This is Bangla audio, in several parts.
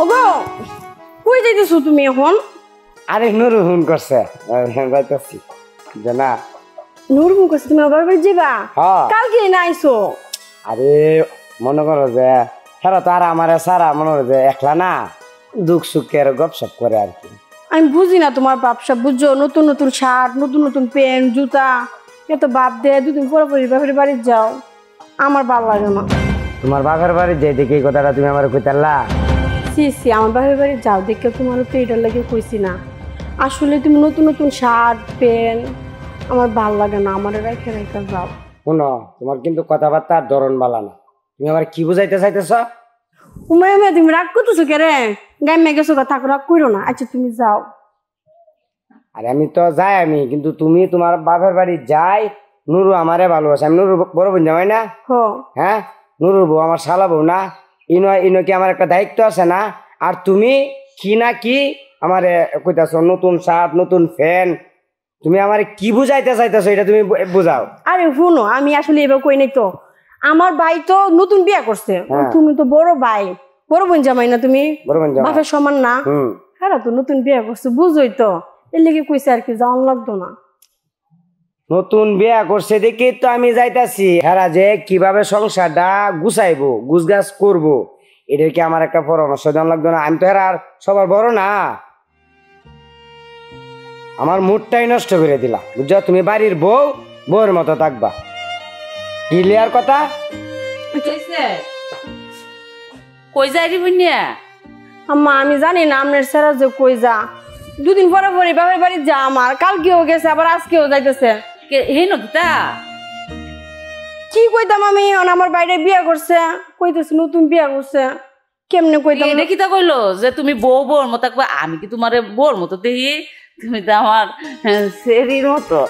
ওগো কই যাইতেছো তুমি এখন? আরে নুরু ফোন করছে যাইতেছি জানা। নূর ফোন করছে তুমি আবার বাড়ি যাবা? কালকে না আইসো? আরে মনে করো যে সারা তো আর আমার সারা মনে করো যে একলা না, দুঃখ সুখের গপসপ করে আর কি। আমি বুঝি না তোমার ব্যবসা, বুঝছো? নতুন নতুন শার্ট, নতুন নতুন প্যান্ট, জুতা, এত বাপ দেয়, দুদিন পরে পরে বাপের বাড়ি যাও, আমার ভালো লাগে না। তোমার বাপের বাড়ি যে দেখি এই কথাটা তুমি আমার কইতালা? সি আমার বাপের বাড়ি যাও দেখে তোমার তো এটার লাগে কইছি না। আসলে তুমি নতুন নতুন শার্ট প্যান্ট, আমার ভালো লাগে না, আমার রেখে রেখে যাও। শোনো, তোমার কিন্তু কথাবার্তার ধরন বালা না। তুমি আমার কি বুঝাইতে চাইতেছ? উমায় তুমি রাগ করতেছো কে রে? গাইমে গেছো কথা, রাগ করো না। আচ্ছা তুমি যাও। আরে আমি তো যাই, আমি কিন্তু তুমি তোমার বাপের বাড়ি যাই। নুরু আমারে ভালোবাসে, আমি নুরু বড় বোন জামাই না? হ্যাঁ, নুরুর বউ আমার শালা বউ না? ইনো কি আমার একটা দায়িত্ব আছে না? আর তুমি কি না কি আমারে কইতাছ নতুন শার্ট নতুন ফ্যান, তুমি আমার কি বুঝাইতে চাইতেছো এটা তুমি বুঝাও। আরে শুনো, আমি আসলে এবার কই নাই তো, আমার ভাই তো নতুন বিয়ে করছে, তুমি তো বড় ভাই, বড় বোন জামাই না? তুমি বড় বোন জামাই, বাপের সমান না? হ্যাঁ তো নতুন বিয়ে করছে, বুঝোই তো, এর লেগে কইছে আর কি, যাওয়ান লাগতো না। নতুন বিয়ে করছে দেখি তো আমি যাইতাছি। হ্যাঁ, যে কিভাবে সংসারটা গুছাইবো গুছগাছ করবো এটার কি আমার একটা পরামর্শ দেওয়া লাগতো না? আমি তো আর সবার বড় না, আমার মুডটাই নষ্ট করে দিলা, বুঝছো? তুমি বাড়ির বউ, বউর মতো থাকবা। ক্লিয়ার কথা? কই যাই বুনিয়া? আম্মা আমি জানি না আপনার স্যার যে কই যা, দুদিন পরে পরে বাপের বাড়ি যা, আমার কালকেও গেছে আবার আজকেও যাইতেছে। কি কইতাম আমি, আমার বাইরে বিয়ে করছে কইতেছি, নতুন বিয়ে করছে, কেমনে কইতাম? এটা কি তা কইলো যে তুমি বউ বউর মতো? আমি কি তোমার বউর মতো দেখি? তুমি তো আমার সেরির মতো।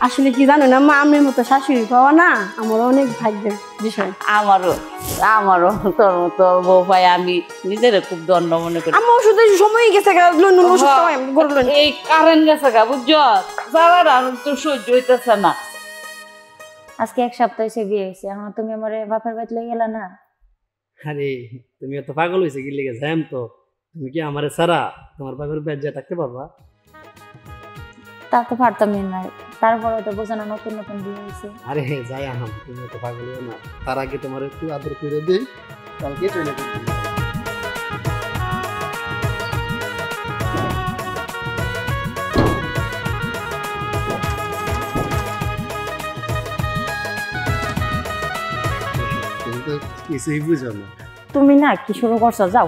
আসলে কি জানো না মা, আমের মতো শাশুড়ি পাওয়া না আমার অনেক ভাগ্যের বিষয়। আমারও তোর মতো বউ পাই আমি নিজের খুব দণ্ড মনে করি। আমার ওষুধের সময় গেছে, এই কারেন্ট গেছে গা, বুঝছো? যারা তো সহ্য হইতেছে না। আজকে এক সপ্তাহ হয়েছে বিয়ে হয়েছে, এখন তুমি আমার বাপের বাড়ি লই গেলা না? আরে তুমি এত পাগল হয়েছে কি লেগে যাই তো? তুমি কি আমার সারা তোমার বাপের বাড়ি যা থাকতে পারবা? তা তো পারতামই না, তারপরে তো বোঝানো নতুন নতুন বিয়ে হয়েছে। আরে যাই আহাম, তুমি এত পাগল হও না। তার আগে তোমার একটু আদর করে দিই, কালকে চলে যাবো। কিছুই বুঝো না তুমি, না কি শুরু করছো? যাও,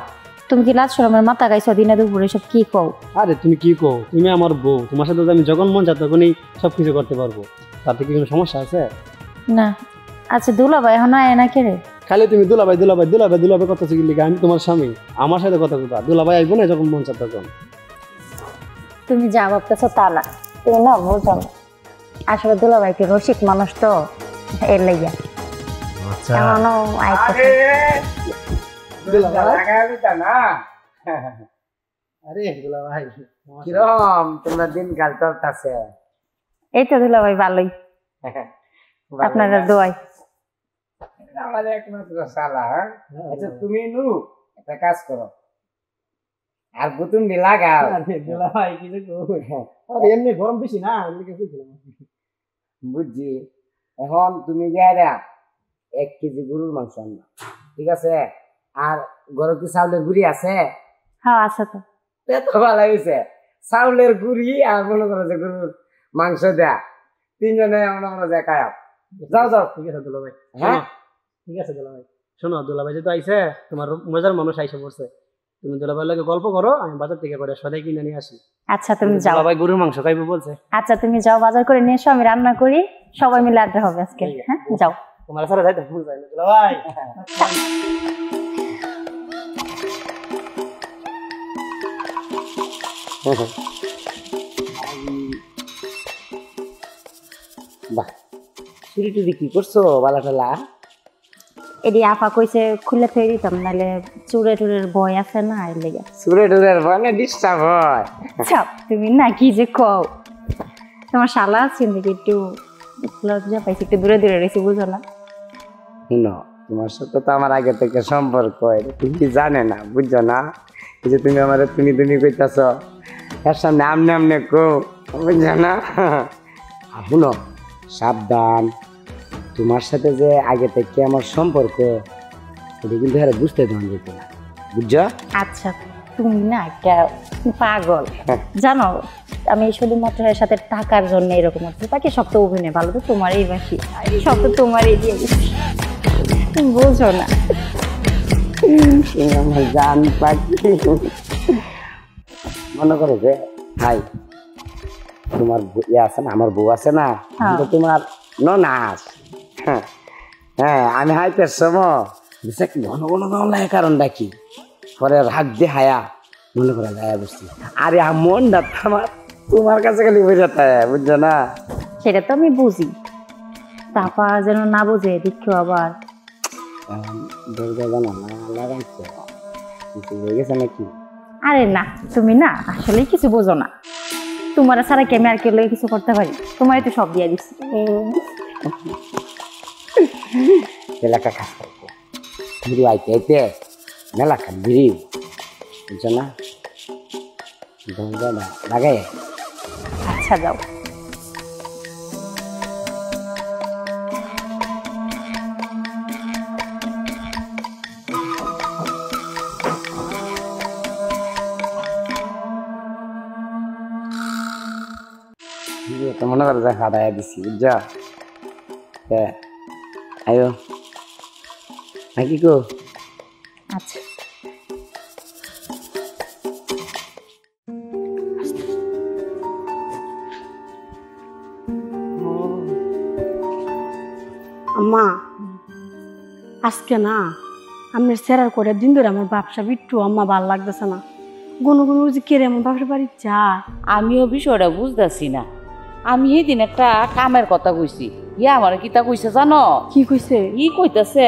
তুমি কি লাজ শরমের মাথা গাইছো? দিনে দুপুরে সব কি কও? আরে তুমি কি কও? তুমি আমার বউ, তোমার সাথে আমি যখন মন চাই তখনই সবকিছু করতে পারবো, তাতে কি কোনো সমস্যা আছে? না। আচ্ছা দুলাভাই এখন আয় না কে রে? খালি তুমি দুলাভাই দুলাভাই দুলাভাই দুলাভাই কথা কি লিখে? আমি তোমার স্বামী, আমার সাথে কথা বলবা। দুলাভাই আসবো না যখন মন চাই তখন। তুমি যা ভাবতেছো তা না, তুমি না বুঝো না। আসলে দুলাভাই কি রসিক মানুষ তো, এর লাইয়া এখনো আইতেছে। কিরম তোমরা দিন কাল চলতেছে? এই তো দুলাভাই ভালোই, আপনারা দোয়াই। আমার একমাত্র শালা। আচ্ছা তুমি নুরু একটা কাজ করো, আর বুতুন লাগাও। এমনি গরম বেশি না, বুঝছি। এখন তুমি যে 1 কেজি গরুর মাংস আনবা, ঠিক আছে? আর গরু কি চাউলের গুড়ি আছে? হ্যাঁ আছে তো। তো ভালো হয়েছে, চাউলের গুড়ি আর মনে করো যে গরুর মাংস দেয়া, তিনজনে মনে করো যে খায়। যাও যাও। ঠিক আছে দুলাভাই। হ্যাঁ ঠিক আছে দুলাভাই। শোনো, দুলাভাই যেহেতু আইসে, তোমার মজার মানুষ আইসে পড়ছে, তুমি দুলাভাইয়ের লাগে গল্প করো, আমি বাজার থেকে করে সদাই কিনে নিয়ে আসি। আচ্ছা তুমি যাও। দুলাভাই গরুর মাংস খাইবো বলছে। আচ্ছা তুমি যাও, বাজার করে নিয়ে এসো, আমি রান্না করি, সবাই মিলে আড্ডা হবে আজকে। হ্যাঁ যাও। তোমার সাথে যাইতে ভুল যায় না দুলাভাই। বাহ, চুরি টুরি কি করছো বালা টালা? এদি আপা কইছে খুলে থই দিতাম, নাহলে চুরে টুরের ভয় আছে না, এর লেগে। চুরে টুরের ভয় না, ডিস্টার্ব হয়। চাপ, তুমি না কি যে কও। তোমার শালা আছে নাকি? একটু লজ্জা পাইছি, একটু দূরে দূরে রয়েছে, বুঝো না? শুনো, তোমার সাথে তো আমার আগে থেকে সম্পর্ক, এটা তুমি জানে না, বুঝছো না? এই যে তুমি আমার তুমি কইতাছ, এর সামনে আমনে আমনে কো, বুঝছো না? শুনো, সাবধান, তোমার সাথে যে আগে থেকে আমার সম্পর্ক, এটা কিন্তু আর বুঝতে দেওয়া যেত না, বুঝছো? আচ্ছা তুমি না একটা পাগল জানো, আমি শুধুমাত্র এর সাথে টাকার জন্য এরকম হচ্ছে, বাকি সব তো অভিনয়, ভালো তো তোমার এই বাসি, সব তো তোমার এই দিয়ে দিচ্ছি, তুমি বোঝো না। আমার জান পাখি, মনে করো যে ভাই তোমার ইয়ে আছে না, আমার বউ আছে না, তো তোমার ননাস, হ্যাঁ হ্যাঁ, আমি হাইতের সময় ঘন ঘন লাগে, কারণটা কি? পরে রাগ দিয়ে হায়া মনে করা যায় বুঝছি, আরে মনটা আমার তোমার কাছে খালি বুঝে থাকে, বুঝছো না? সেটা তো আমি বুঝি, তারপর যেন না বুঝে দেখো আবার দরজা জানা না লাগাইছো, কিছু হয়ে গেছে নাকি? আরে না, তুমি না আসলে কিছু বোঝো না, তোমার ছাড়া কি আমি আর কেউ কিছু করতে পারি? তোমার তো সব দিয়ে দিচ্ছি। এলাকা কাজ করতে বিড়ি আইতে আইতে মেলা খান বিড়ি, বুঝছো না? দরজা লাগাই। আচ্ছা যাও। তো মনে করো যে খাটাই দিছি, বুঝছো? আয়ো নাকি গো? আচ্ছা আম্মা, আজকে না আমি সেরার করে দিন ধরে আমার ব্যবসা বিট্টু আম্মা ভাল লাগতেছে না, কোনো কোনো যে কেড়ে আমার ব্যবসা বাড়ি যায়। আমিও বিষয়টা বুঝতেছি না। আমি সেদিন একটা কামের কথা কইছি, ইয়া আমার কিতা কইছে জানো? কি কইছে? ই কইতাছে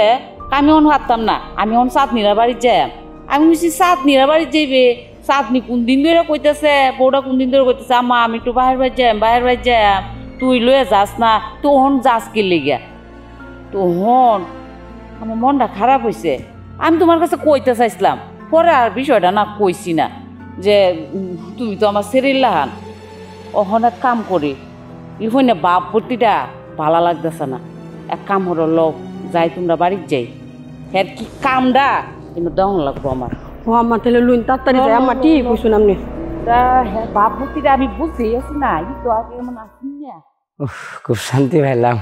আমি অন হারতাম না, আমি অন চাঁদনিরা বাড়ির যাই। আমি কইছি চাঁদনিরা বাড়ির যাইবে, চাঁদনি কোন দিন ধরে কইতাছে, বউটা কোন দিন ধরে কইতাছে আম্মা আমি একটু বাহির বাড়ি যাই, তুই লয়ে যাস না, তখন যাস কি লেগা? তখন আমার মনটা খারাপ হয়েছে, আমি তোমার কাছে কইতে চাইছিলাম, পরে আর বিষয়টা না কইছি না, যে তুমি তো আমার সেরিল্লাহান ওখানে কাম করি ইফনে বাপ ভর্তিটা ভালো লাগতেছে না। এক কাম হলো লোক যাই তোমরা বাড়ির যাই, হ্যাঁ কি কামটা কিন্তু দেওয়া লাগবো আমার। ও আম্মা তাহলে লুন তাড়াতাড়ি যায়, আম্মা ঠিক কইছুন আপনি। হ্যাঁ বাপ ভর্তিটা আমি বুঝতেই আছি না, এই তো আগে এমন আসি না। খুব শান্তি পাইলাম।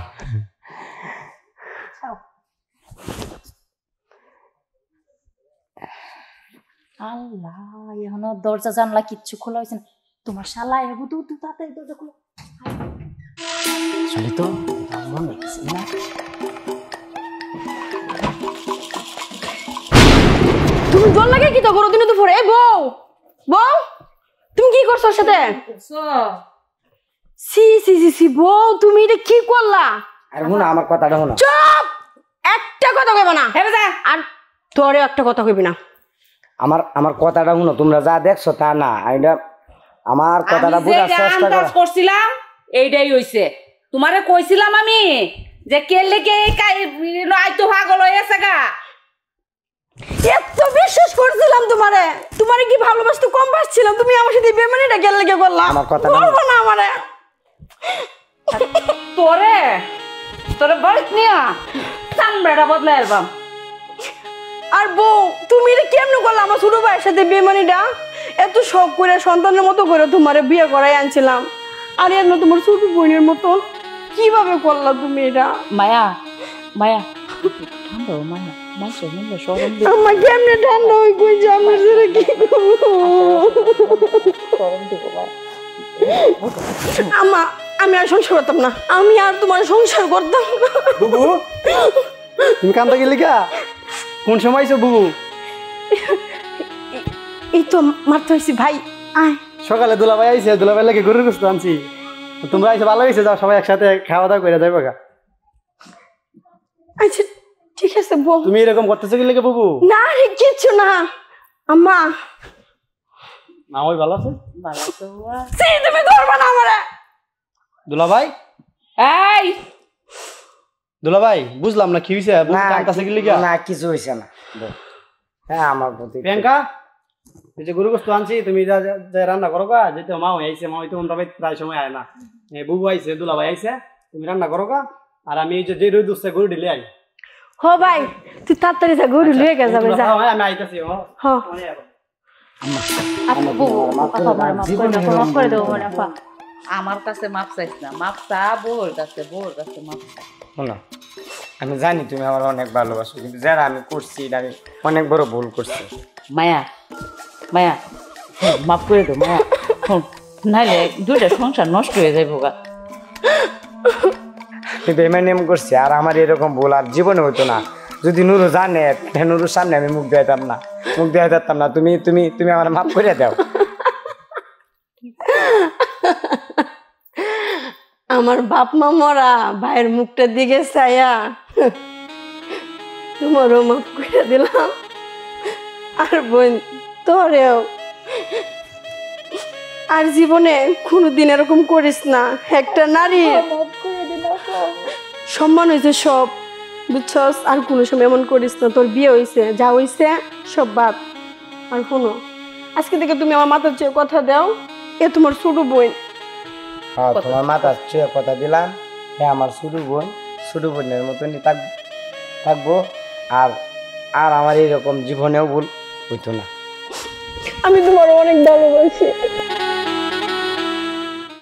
আল্লাহ, এখনো দরজা জানলা কিচ্ছু খোলা হয়েছে না, তোমার শালা এবু তো তাড়াতাড়ি দরজা খোলো। আসলে তো মনে হচ্ছে না, তুমি জল লাগে কি তো করো দিনে দুপুরে? এই বউ, বউ তুমি কি করছো ওর সাথে? সি সি সি সি বউ, তুমি এটা কি করলা? আর শোনো আমার কথাটা শোনো। চুপ, একটা কথা কইবা না, আর তোরে একটা কথা কইবি না। আমার কথাটা শুনো, তোমরা যা দেখছো তা না, এটা আমার কথাটা বোঝার চেষ্টা করো। করছিলাম এইটাই হইছে, তোমারে কইছিলাম আমি যে কেলে কে আইতো পাগল হইছে গা। এত বিশ্বাস করছিলাম তোমারে, তোমারে কি ভালোবাসতে কম বাসছিলাম, তুমি আমার সাথে বেমানিটা গেল লাগে করলা। আমার কথা বলবো না আমারে, তোরে তোরে বাড়িত নিয়া চামড়াটা বদলাই আলবাম। আর বউ তুমি এটা কেমনে করলা আমার ছোট ভাইয়ের সাথে বেমানিটা? এত শখ করে সন্তানের মতো করে তোমারে বিয়ে করাই আনছিলাম, আর এর তোমার ছোট বোনের মতন কিভাবে করলা তুমি এটা? মায়া মায়া ঠান্ডা মায়া মাসে মনে সরম দি আমার কেমনে ঠান্ডা হই কই যে আমার সাথে কি সরম দিব ভাই। আমা আমি আর সংসার করতাম না, আমি আর তোমার সংসার করতাম না। বুবু তুমি কান্দা গেলি কা? কোন সময় আইছো বুবু? এই তো মারতে হয়েছি ভাই, আয়। সকালে দুলাভাই আইছে, দুলাভাই লাগে গরুর গোশত আনছি, তোমরা আইছো ভালো হয়েছে, যাও সবাই একসাথে খাওয়া দাওয়া করে যাইবা গা। আচ্ছা ঠিক আছে বউ। তুমি এরকম করতেছো কি লাগে বুবু? না রে কিচ্ছু না আম্মা। না ওই ভালো আছে? ভালো তো সে তুমি করবা না আমারে। দুলাভাই এই দুলাভাই বুঝলাম না কি হইছে না কাছে কি লিগা না কিছু হইছে না বউ। হ্যাঁ আমার প্রতি প্রিয়াঙ্কা এই যে গরু গোস্ত আনছি তুমি যা যা রান্না করো গা যেতে মা আইছে মা হয়তো আমরা প্রায় সময় আয় না বুবু আইছে দুলাভাই আইছে তুমি রান্না করো গা আর আমি এই যে রোদ উঠছে গরু ঢিলে আই হ ভাই তুই তাড়াতাড়ি যা গরু লুয়ে গে যাবে যা আমি আইতাছি হ আপা বউ আপা আমার মাফ করে দেবো মানে আপা আমার কাছে মাপ চাইছ না মাপ চা বউর কাছে মাপ চা শোনো আমি জানি তুমি আমার অনেক ভালোবাসো কিন্তু যারা আমি করছি এটা আমি অনেক বড় ভুল করছি মায়া মায়া মাফ করে দো মায়া শোন, নাইলে দুইটা সংসার নষ্ট হয়ে যাইব গা কিন্তু এমন এম করছি আর আমার এরকম ভুল আর জীবনে হইতো না যদি নুরু জানে নুরুর সামনে আমি মুখ দেখাতাম না তুমি তুমি তুমি আমার মাফ করে দাও আমার বাপ মা মরা ভাইয়ের মুখটার দিকে চাইয়া তোমারও মাফ করে দিলাম আর বোন তোরেও আর জীবনে কোনোদিন এরকম করিস না একটা নারী সম্মান হয়েছে সব বুঝছস আর কোনো সময় এমন করিস না তোর বিয়ে হয়েছে যা হয়েছে সব বাদ আর শোনো আজকে থেকে তুমি আমার মাথার চেয়ে কথা দাও এ তোমার ছোট বোন হ্যাঁ তোমার মাথা ছুঁয়ে কথা দিলাম হ্যাঁ আমার ছোট বোনের মতনই থাকবো আর আর আমার এরকম জীবনেও ভুল হইতো না আমি তোমার অনেক ভালোবাসি